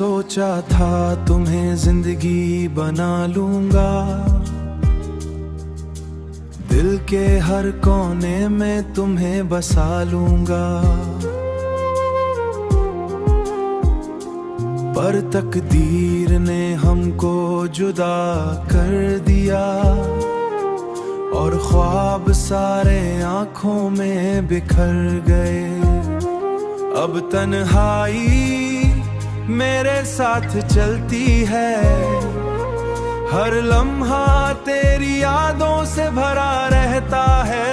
सोचा था तुम्हें जिंदगी बना लूंगा, दिल के हर कोने में तुम्हें बसा लूंगा। पर तकदीर ने हमको जुदा कर दिया और ख्वाब सारे आंखों में बिखर गए। अब तन्हाई मेरे साथ चलती है, हर लम्हा तेरी यादों से भरा रहता है।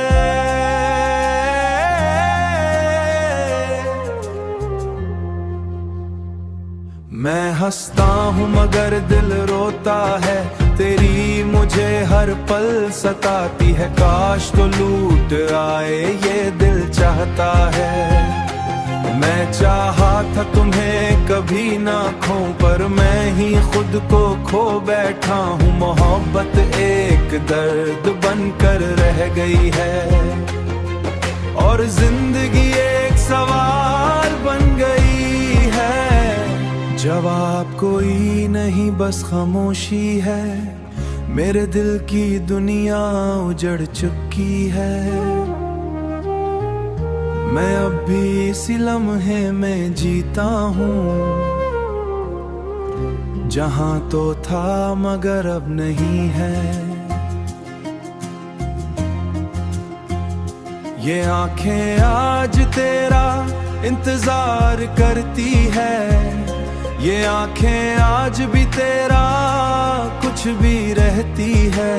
मैं हंसता हूँ मगर दिल रोता है, तेरी मुझे हर पल सताती है। काश तो लूट आए ये दिल चाहता है। मैं चाहा था तुम्हें कभी ना खोऊं, पर मैं ही खुद को खो बैठा हूँ। मोहब्बत एक दर्द बनकर रह गई है और जिंदगी एक सवाल बन गई है। जवाब कोई नहीं बस खामोशी है, मेरे दिल की दुनिया उजड़ चुकी है। मैं अब भी इसी लम्हे में जीता हूँ, जहाँ तो था मगर अब नहीं है। ये आंखें आज तेरा इंतजार करती है, ये आंखें आज भी तेरा कुछ भी रहती है।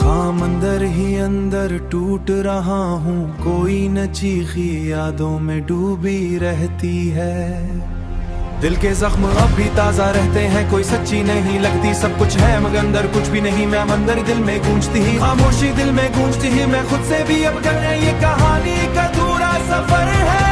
खाम अंदर ही अंदर टूट रहा हूँ, कोई न चीखी यादों में डूबी रहती है। दिल के जख्म अब भी ताजा रहते हैं, कोई सच्ची नहीं लगती। सब कुछ है मगर अंदर कुछ भी नहीं। मैं अंदर दिल में गूंजती ही खामोशी, दिल में गूंजती ही मैं खुद से भी अब डर है। ये कहानी का अधूरा सफर है,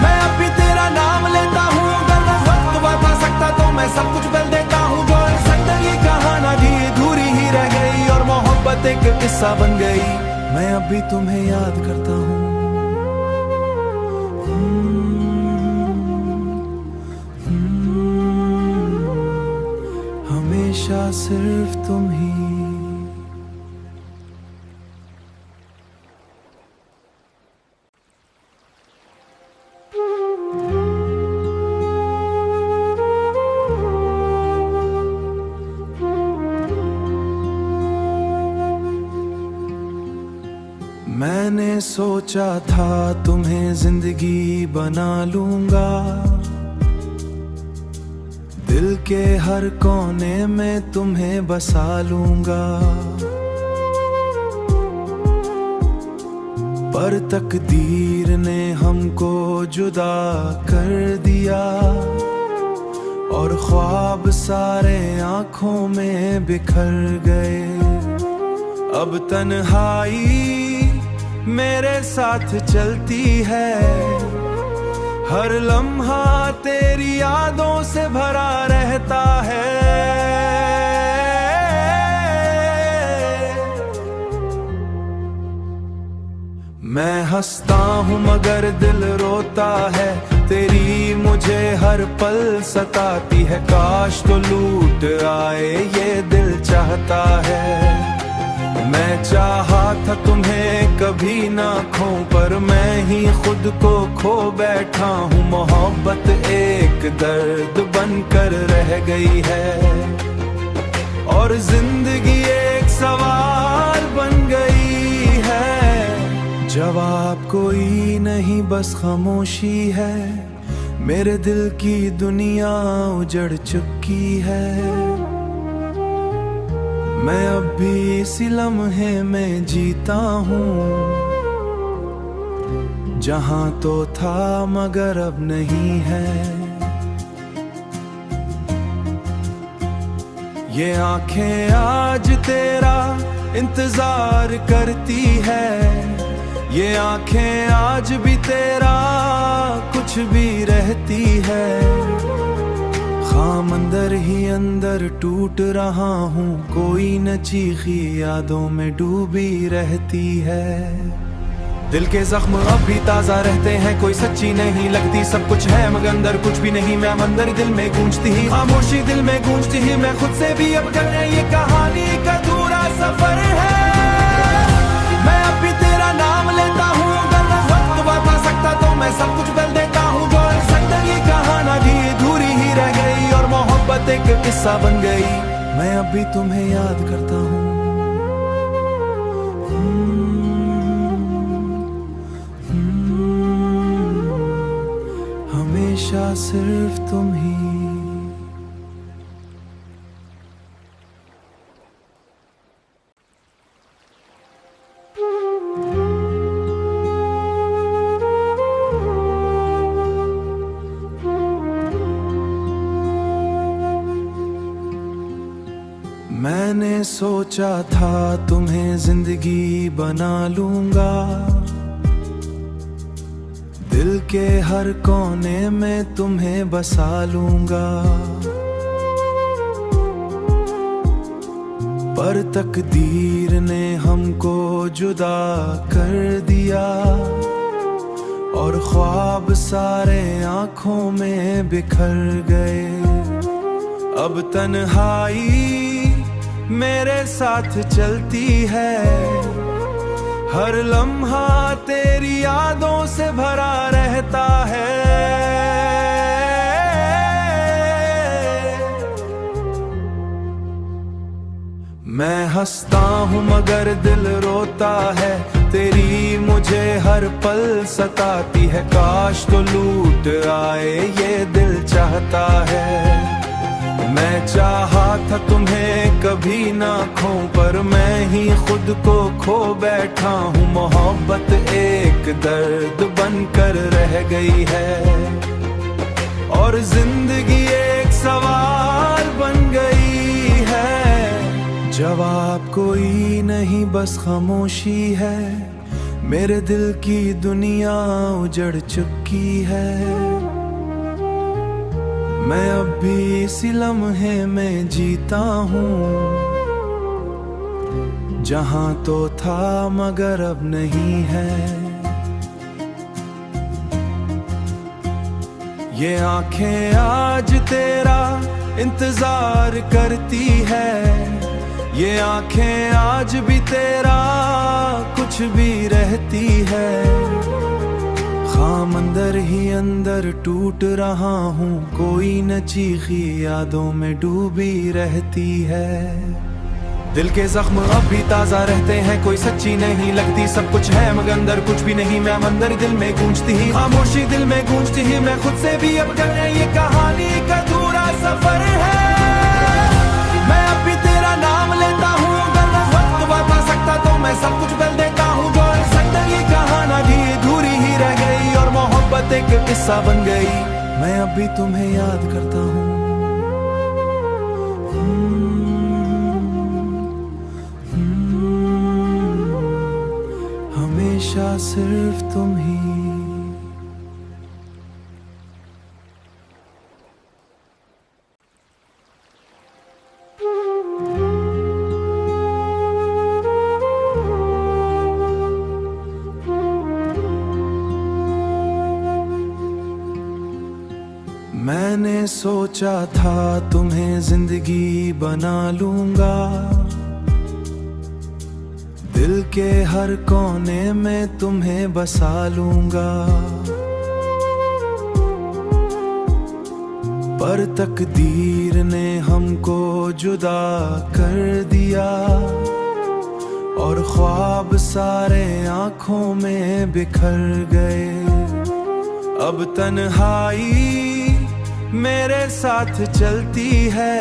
मैं अब भी तेरा नाम लेता हूँ। अगर वो वक्त बता सकता तो मैं सब कुछ बदल देता हूँ। जो जिंदगी कहानी अधूरी ही रह गई और मोहब्बत एक किस्सा बन गई। मैं अब भी तुम्हें याद करता हूँ, हमेशा सिर्फ तुम ही। मैंने सोचा था तुम्हें जिंदगी बना लूंगा, दिल के हर कोने में तुम्हें बसा लूंगा। पर तकदीर ने हमको जुदा कर दिया और ख्वाब सारे आंखों में बिखर गए। अब तन्हाई मेरे साथ चलती है, हर लम्हा तेरी यादों से भरा रहता है। मैं हंसता हूँ मगर दिल रोता है, तेरी मुझे हर पल सताती है। काश तो लूट आए ये दिल चाहता है। मैं चाहा था तुम्हें कभी ना खोऊं, पर मैं ही खुद को खो बैठा हूँ। मोहब्बत एक दर्द बनकर रह गई है और जिंदगी एक सवाल बन गई है। जवाब कोई नहीं बस खामोशी है, मेरे दिल की दुनिया उजड़ चुकी है। मैं अब भी इसी लम्हे में जीता हूँ, जहाँ तो था मगर अब नहीं है। ये आंखें आज तेरा इंतजार करती है, ये आंखें आज भी तेरा कुछ भी रहती है। खाम अंदर ही अंदर टूट रहा हूँ, कोई न चीखी यादों में डूबी रहती है। दिल के जख्म अब भी ताजा रहते हैं, कोई सच्ची नहीं लगती, सब कुछ है मगर अंदर कुछ भी नहीं। मैं मंदिर दिल में गूंजती ही, खामोशी दिल में गूंजती ही, मैं खुद से भी अब डर, ये कहानी का अधूरा सफर है। मैं अब भी तेरा नाम लेता हूँ, अगर वक्त बता सकता तो मैं सब कुछ बदल देता हूँ। जो सकता ये कहानी भी अधूरी ही रह गई और मोहब्बत एक किस्सा बन गई। मैं अब भी तुम्हें याद करता हूँ, हमेशा सिर्फ तुम ही। मैंने सोचा था तुम्हें जिंदगी बना लूंगा, दिल के हर कोने में तुम्हें बसा लूंगा। पर तकदीर ने हमको जुदा कर दिया और ख्वाब सारे आंखों में बिखर गए। अब तन्हाई मेरे साथ चलती है, हर लम्हा तेरी यादों से भरा रहता है। मैं हंसता हूँ मगर दिल रोता है, तेरी मुझे हर पल सताती है। काश तो लूट आए ये दिल चाहता है। मैं चाहा था तुम्हें कभी ना खो, पर मैं ही खुद को खो बैठा हूँ। मोहब्बत एक दर्द बनकर रह गई है और जिंदगी एक सवाल बन गई है। जवाब कोई नहीं बस खामोशी है, मेरे दिल की दुनिया उजड़ चुकी है। मैं अब भी इसी लम्हे में जीता हूँ, जहाँ तो था मगर अब नहीं है। ये आंखें आज तेरा इंतजार करती है, ये आंखें आज भी तेरा कुछ भी रहती है। खाम अंदर ही अंदर टूट रहा हूँ, कोई न चीखी यादों में डूबी रहती है। दिल के जख्म अब भी ताजा रहते हैं, कोई सच्ची नहीं लगती, सब कुछ है मगर अंदर कुछ भी नहीं। मैं मंदिर दिल में गूंजती ही, खामोशी दिल में गूंजती ही, मैं खुद से भी अब डर, ये कहानी का अधूरा सफर है। मैं अब भी तेरा नाम लेता हूँ, अगर वक्त बता सकता तो मैं सब कुछ बदल देता हूँ। जो सकता ये कहानी भी अधूरी ही रह गई और मोहब्बत एक किस्सा बन गई। मैं अब भी तुम्हें याद करता हूँ, हमेशा सिर्फ तुम ही। मैंने सोचा था तुम्हें जिंदगी बना लूंगा, दिल के हर कोने में तुम्हें बसा लूंगा। पर तकदीर ने हमको जुदा कर दिया और ख्वाब सारे आंखों में बिखर गए। अब तन्हाई मेरे साथ चलती है,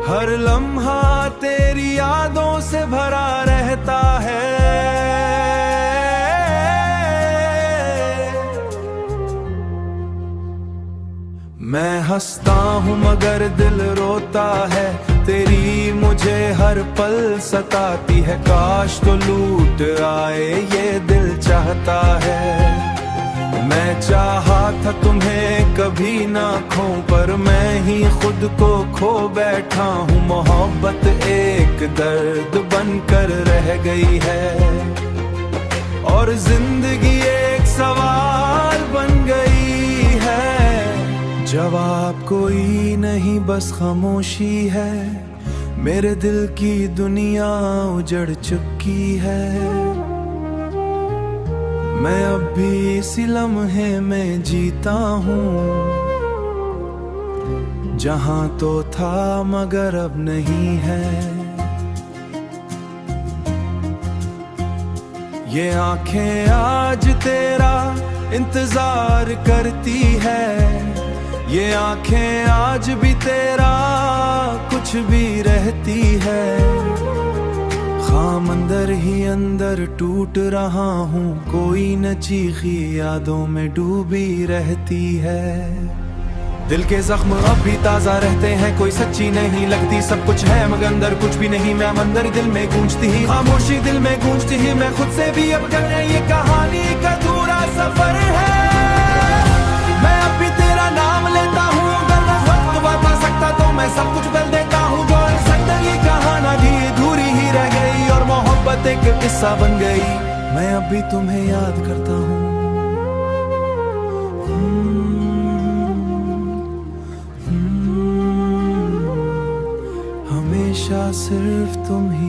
हर लम्हा तेरी यादों से भरा रहता है। मैं हंसता हूँ मगर दिल रोता है, तेरी मुझे हर पल सताती है। काश तो लूट आए ये दिल चाहता है। मैं चाहा था तुम्हें कभी ना खो, पर मैं ही खुद को खो बैठा हूँ। मोहब्बत एक दर्द बनकर रह गई है और जिंदगी एक सवाल बन गई है। जवाब कोई नहीं बस खामोशी है, मेरे दिल की दुनिया उजड़ चुकी है। मैं अब भी इसी लम्हे में जीता हूँ, जहाँ तो था मगर अब नहीं है। ये आंखें आज तेरा इंतजार करती है, ये आंखें आज भी तेरा कुछ भी रहती है। खाम अंदर ही अंदर टूट रहा हूँ, कोई न चीखी यादों में डूबी रहती है। दिल के जख्म अब भी ताजा रहते हैं, कोई सच्ची नहीं लगती, सब कुछ है मगर अंदर कुछ भी नहीं। मैं अंदर दिल में गूंजती ही खामोशी, दिल में गूंजती ही मैं खुद से भी अब डर रही। ये कहानी का अधूरा सफर है, मैं अब भी तेरा नाम लेता हूँ। अगर वक्त बता सकता तो मैं सब कुछ बदल देता हूँ। जो सकता ये कहानी भी अधूरी ही रह गई और मोहब्बत एक किस्सा बन गई। मैं अब भी तुम्हें याद करता हूँ, हमेशा सिर्फ तुम ही।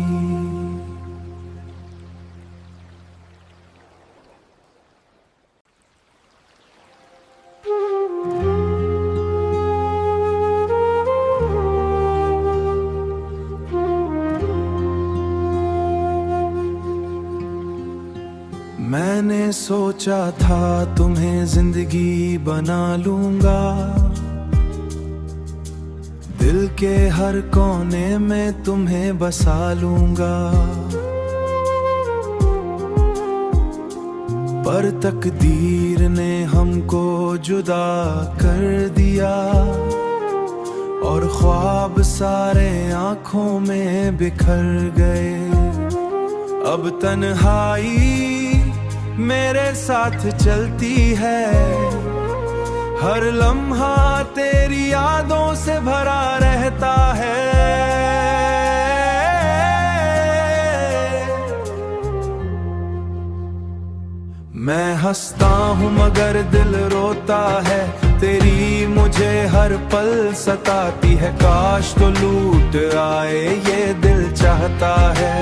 मैंने सोचा था तुम्हें जिंदगी बना लूंगा, दिल के हर कोने में तुम्हें बसा लूंगा। पर तकदीर ने हमको जुदा कर दिया और ख्वाब सारे आंखों में बिखर गए। अब तन्हाई मेरे साथ चलती है, हर लम्हा तेरी यादों से भरा रहता है। मैं हंसता हूँ मगर दिल रोता है, तेरी मुझे हर पल सताती है। काश तो लूट आए ये दिल चाहता है।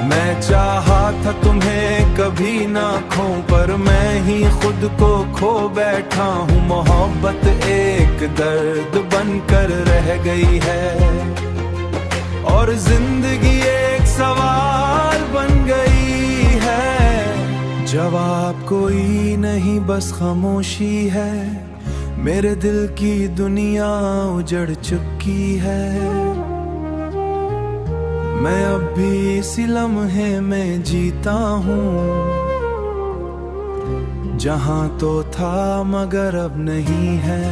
मैं चाहा था तुम्हें कभी ना खो, पर मैं ही खुद को खो बैठा हूँ। मोहब्बत एक दर्द बनकर रह गई है और जिंदगी एक सवाल बन गई है। जवाब कोई नहीं बस खामोशी है, मेरे दिल की दुनिया उजड़ चुकी है। मैं अब भी इसी लम्हे में जीता हूँ, जहाँ तो था मगर अब नहीं है।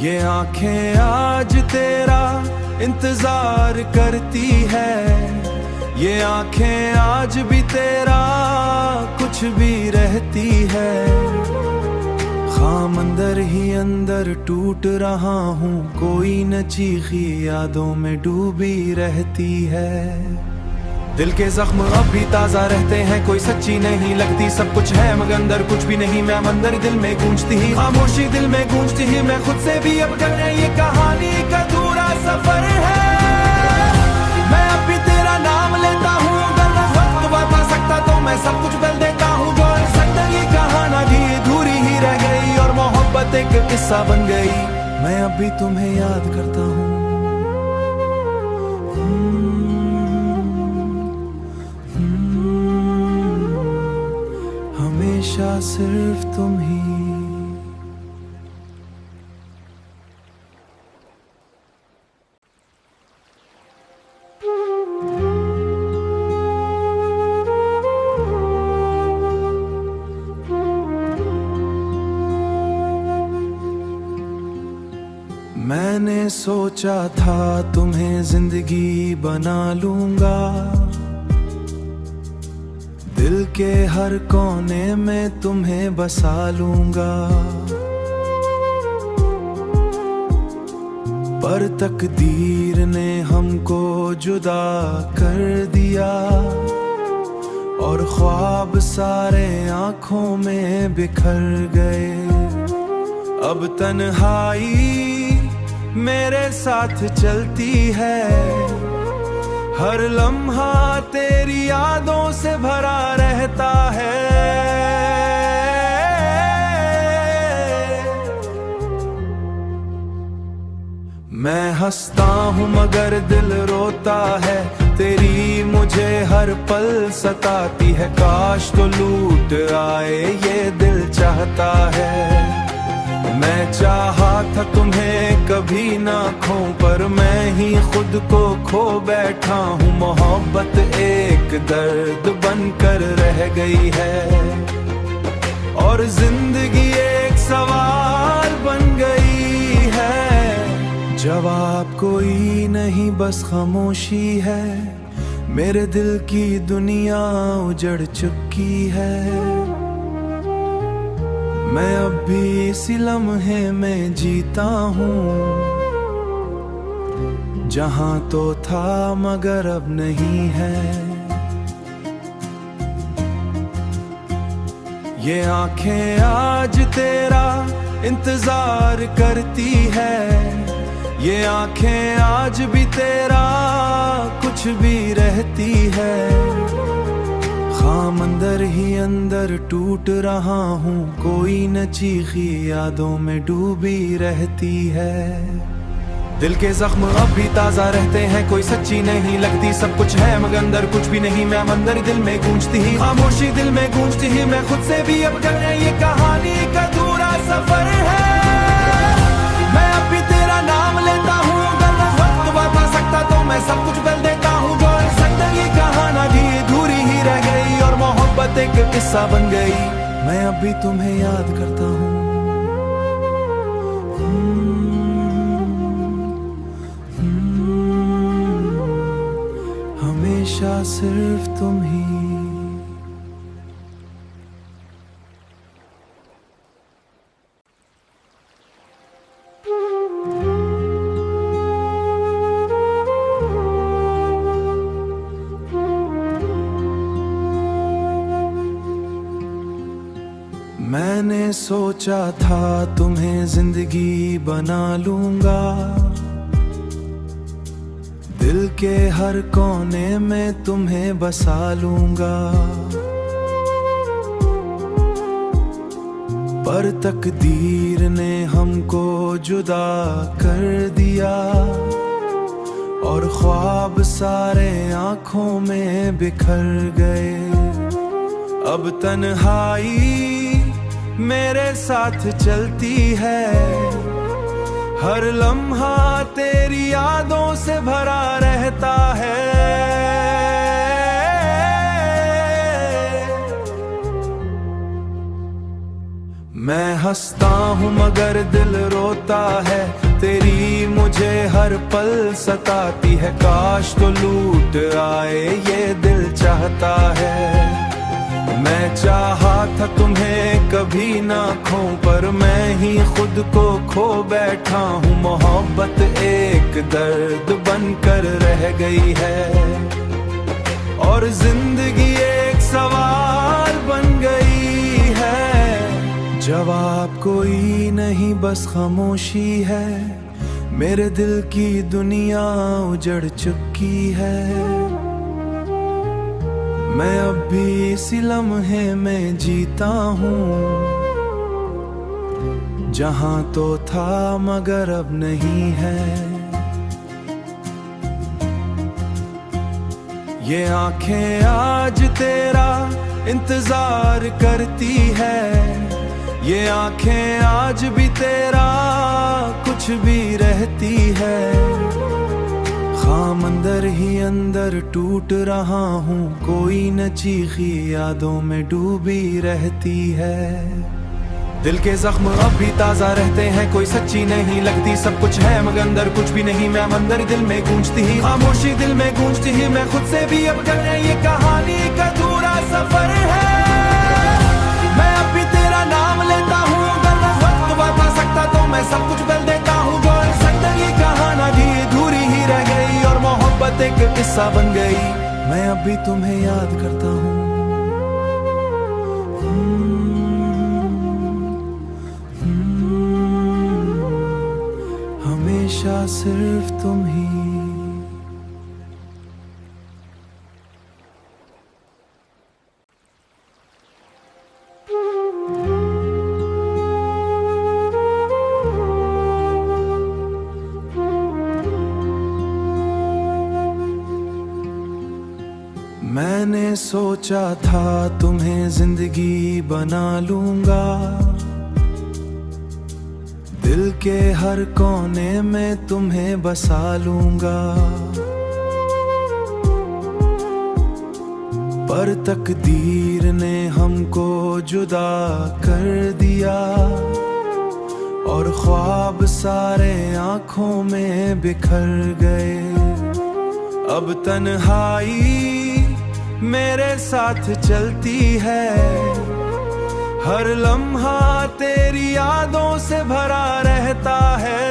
ये आंखें आज तेरा इंतजार करती है, ये आंखें आज भी तेरा कुछ भी रहती है। खाम अंदर ही अंदर टूट रहा हूँ, कोई न चीखी यादों में डूबी रहती है। दिल के जख्म अब भी ताजा रहते हैं, कोई सच्ची नहीं लगती, सब कुछ है मगर अंदर कुछ भी नहीं। मैं अंदर दिल में गूंजती ही खामोशी, दिल में गूंजती ही मैं खुद से भी अब डर रही। ये कहानी का अधूरा सफर है, मैं अब भी तेरा नाम लेता हूँ। अगर वक्त बता सकता तो मैं सब कुछ बदल देता हूँ। जो सकता ये कहानी भी अधूरी ही रह गई और मोहब्बत एक किस्सा बन गई। मैं अब भी तुम्हें याद करता हूँ, हमेशा सिर्फ तुम ही। मैंने सोचा था तुम्हें जिंदगी बना लूंगा, दिल के हर कोने में तुम्हें बसा लूंगा। पर तकदीर ने हमको जुदा कर दिया और ख्वाब सारे आंखों में बिखर गए। अब तन्हाई मेरे साथ चलती है, हर लम्हा तेरी यादों से भरा रहता है। मैं हंसता हूँ मगर दिल रोता है, तेरी मुझे हर पल सताती है। काश तो लूट आए ये दिल चाहता है। मैं चाहा था तुम्हें कभी ना खो, पर मैं ही खुद को खो बैठा हूँ। मोहब्बत एक दर्द बनकर रह गई है और जिंदगी एक सवाल बन गई है। जवाब कोई नहीं बस खामोशी है, मेरे दिल की दुनिया उजड़ चुकी है। मैं अब भी इसी लम्हे में जीता हूँ, जहाँ तो था मगर अब नहीं है। ये आंखें आज तेरा इंतजार करती है, ये आंखें आज भी तेरा कुछ भी रहती है। खाम अंदर ही अंदर टूट रहा हूँ, कोई न चीखी यादों में डूबी रहती है। दिल के जख्म अब भी ताजा रहते हैं, कोई सच्ची नहीं लगती। सब कुछ है मगर अंदर कुछ भी नहीं। मैं अंदर दिल में गूंजती ही खामोशी, दिल में गूंजती ही मैं खुद से भी अब डरे। ये कहानी का अधूरा सफर है, मैं अब भी तेरा नाम लेता हूँ। अगर वक्त बता सकता तो मैं सब कुछ बदल देता हूँ। जो सकता ये कहानी भी अधूरी ही रह गई और मोहब्बत एक किस्सा बन गई। मैं अब भी तुम्हें याद करता हूँ, हमेशा सिर्फ तुम ही। मैंने सोचा था तुम्हें जिंदगी बना लूंगा, दिल के हर कोने में तुम्हें बसा लूंगा। पर तकदीर ने हमको जुदा कर दिया और ख्वाब सारे आंखों में बिखर गए। अब तन्हाई मेरे साथ चलती है, हर लम्हा तेरी यादों से भरा रहता है। मैं हंसता हूँ मगर दिल रोता है, तेरी मुझे हर पल सताती है। काश तो लूट आए ये दिल चाहता है। मैं चाहा था तुम्हें कभी ना खो, पर मैं ही खुद को खो बैठा हूँ। मोहब्बत एक दर्द बनकर रह गई है और जिंदगी एक सवाल बन गई है। जवाब कोई नहीं बस खामोशी है, मेरे दिल की दुनिया उजड़ चुकी है। मैं अब भी इसी लम्हे में जीता हूँ, जहाँ तो था मगर अब नहीं है। ये आंखें आज तेरा इंतजार करती है, ये आंखें आज भी तेरा कुछ भी रहती है। खाम अंदर ही अंदर टूट रहा हूँ, कोई न चीखी यादों में डूबी रहती है। दिल के जख्म अब भी ताजा रहते हैं, कोई सच्ची नहीं लगती। सब कुछ है मगर अंदर कुछ भी नहीं। मैं अंदर दिल में गूंजती ही खामोशी, दिल में गूंजती ही मैं खुद से भी अब डरे। ये कहानी का अधूरा सफर है, मैं अब भी तेरा नाम लेता हूँ। अगर वक्त बता सकता तो मैं सब कुछ बदल देता हूँ। जो सकता ये कहानी किस्सा बन गई। मैं अब भी तुम्हें याद करता हूँ। हमेशा सिर्फ तुम ही। मैंने सोचा था तुम्हें जिंदगी बना लूंगा, दिल के हर कोने में तुम्हें बसा लूंगा। पर तकदीर ने हमको जुदा कर दिया और ख्वाब सारे आंखों में बिखर गए। अब तन्हाई मेरे साथ चलती है, हर लम्हा तेरी यादों से भरा रहता है।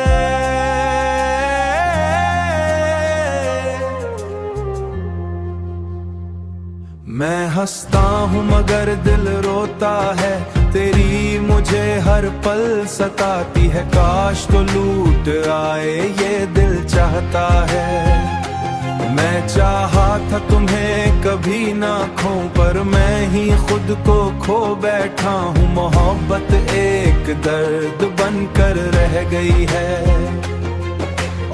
मैं हंसता हूँ मगर दिल रोता है, तेरी मुझे हर पल सताती है। काश तो लूट आए ये दिल चाहता है। मैं चाहा था तुम्हें कभी ना खोऊं, पर मैं ही खुद को खो बैठा हूँ। मोहब्बत एक दर्द बनकर रह गई है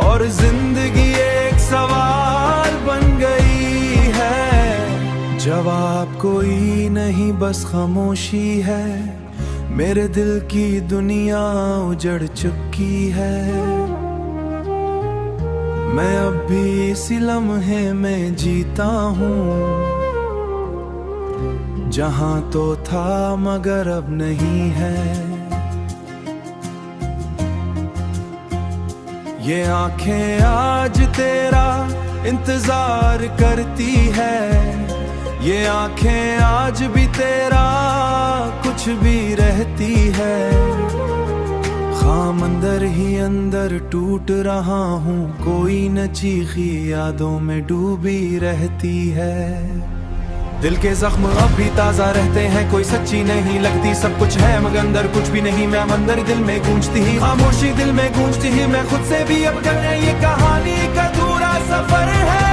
और जिंदगी एक सवाल बन गई है। जवाब कोई नहीं बस खामोशी है, मेरे दिल की दुनिया उजड़ चुकी है। मैं अब भी इसी लम्हे में जीता हूँ, जहाँ तो था मगर अब नहीं है। ये आंखें आज तेरा इंतजार करती है, ये आंखें आज भी तेरा कुछ भी रहती है। खाम अंदर ही अंदर टूट रहा हूँ, कोई न चीखी यादों में डूबी रहती है। दिल के जख्म अब भी ताजा रहते हैं, कोई सच्ची नहीं लगती। सब कुछ है मगर अंदर कुछ भी नहीं। मैं अंदर दिल में गूंजती ही खामोशी, दिल में गूंजती ही मैं खुद से भी अब कर ये कहानी का अधूरा सफर है।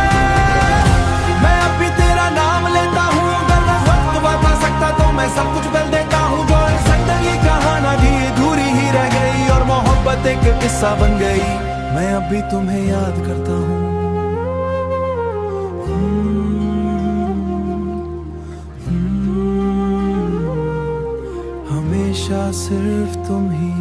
मैं अब भी तेरा नाम लेता हूँ, अगर वक्त बता सकता तो मैं सब कुछ बदल देता हूँ। जो सकता ये कहानी भी अधूरी ही रह गई और मोहब्बत एक किस्सा बन गई। मैं अब भी तुम्हें याद करता हूँ। हमेशा सिर्फ तुम ही।